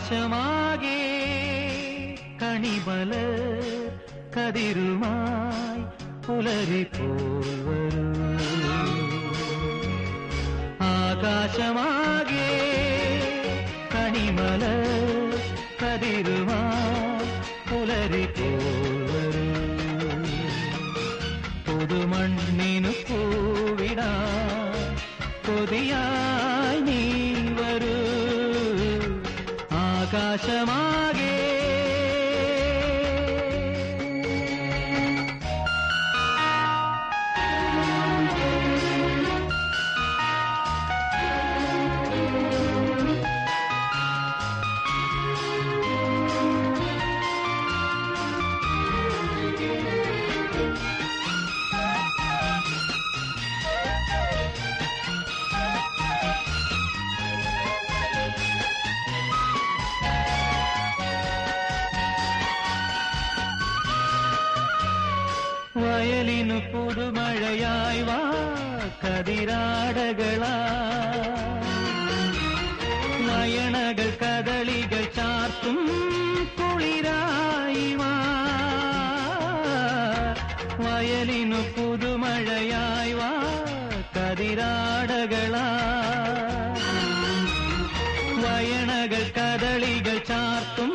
ആകാശമാകെ കണിമല കതിരുമായി പുലരിപ്പോൾ വരൂ. ആകാശമാകെ കണിമല കതിരുമായി പുലരിപ്പോൾ വരൂ. പുതുമണ്ണിനു പൂവിടാൻ കൊതിയായി നീ വരൂ. ആകാശമാകെ വയലിനു പുതുമഴയായി വാ കതിരാടകളാ. നയനകൾ കദളികൾ ചാർത്തും കുളിരായി വാ. വയലിനു പുതുമഴയായി വാ കതിരാടകളാ. വയനകൾ കദളികൾ ചാർത്തും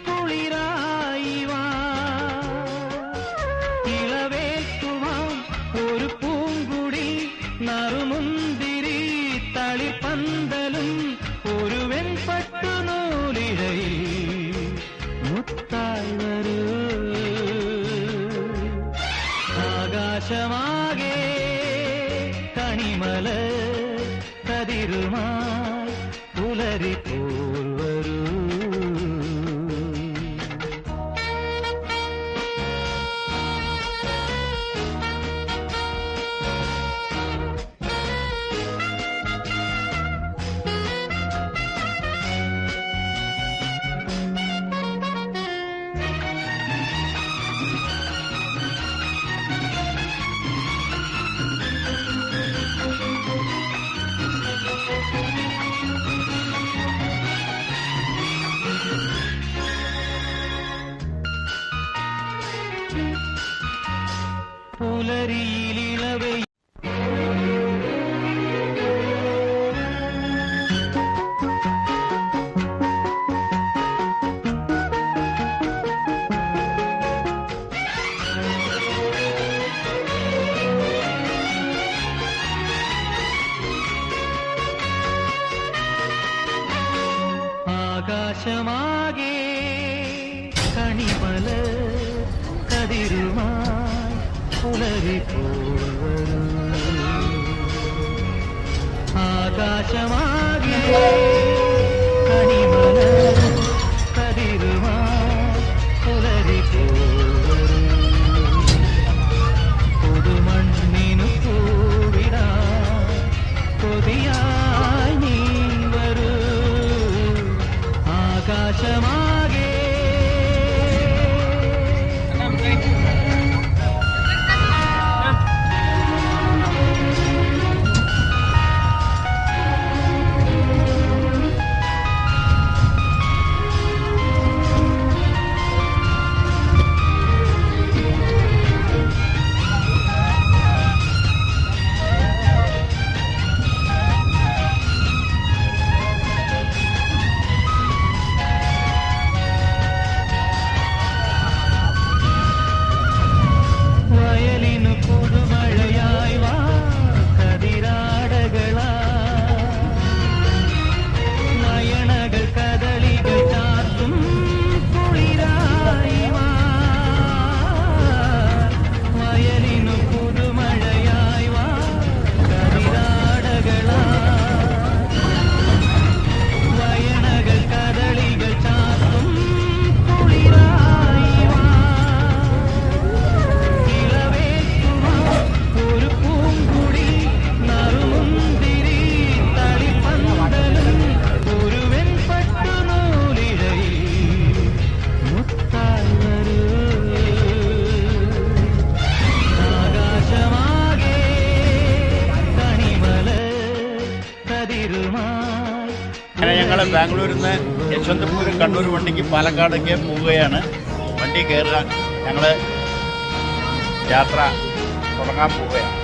കുളിരായി വാ. ഒരു പൂങ്കുടി നറുമുന്തിരി തളിപ്പന്തലും ഒരു വെൺപട്ടുനൂലിഴയിൽ മുത്തായി വരൂ. ആകാശമാകെ കണിമല കതിരുമായി പുലരിപ്പോൾ വരൂ. പുലരിയിലിളവേ ആകാശമാകെ കണിമല കതിരുമായി പുലരിപ്പോൾ വരൂ. ആകാശമാകെ കണിമല കതിരുമായി പുലരിപ്പോൾ വരൂ. പുതുമണ്ണിനു പൂവിടാൻ കൊതിയായി നീ വരൂ. ആകാശമാകെ വയലിനു പുതുമഴയായി വാ കതിരാടകളാ. നയനകൾ കദളികൾ ചാർത്തും കുളിരായി വാ. വയലിനു പുതുമഴയായി വാ കതിരാടകളാ. വയനകൾ കദളികൾ ചാർത്തും കുളിരായി വാ. ഒരു പൂങ്കുടി നറുമുന്തിരി തളിപ്പന്തലും ഒരു വെൺപട്ടുനൂലിഴയിൽ മുത്തായി വരൂ. ആകാശമാകെ കണിമല കതിരുമായി ഞങ്ങൾ ബാംഗ്ലൂരിൽ നിന്ന് യശ്വന്തപൂർ കണ്ണൂർ വണ്ടിക്ക് പാലക്കാടേക്ക് പോവുകയാണ്. വണ്ടി കയറുക, ഞങ്ങൾ യാത്ര തുടങ്ങാൻ പോവുകയാണ്.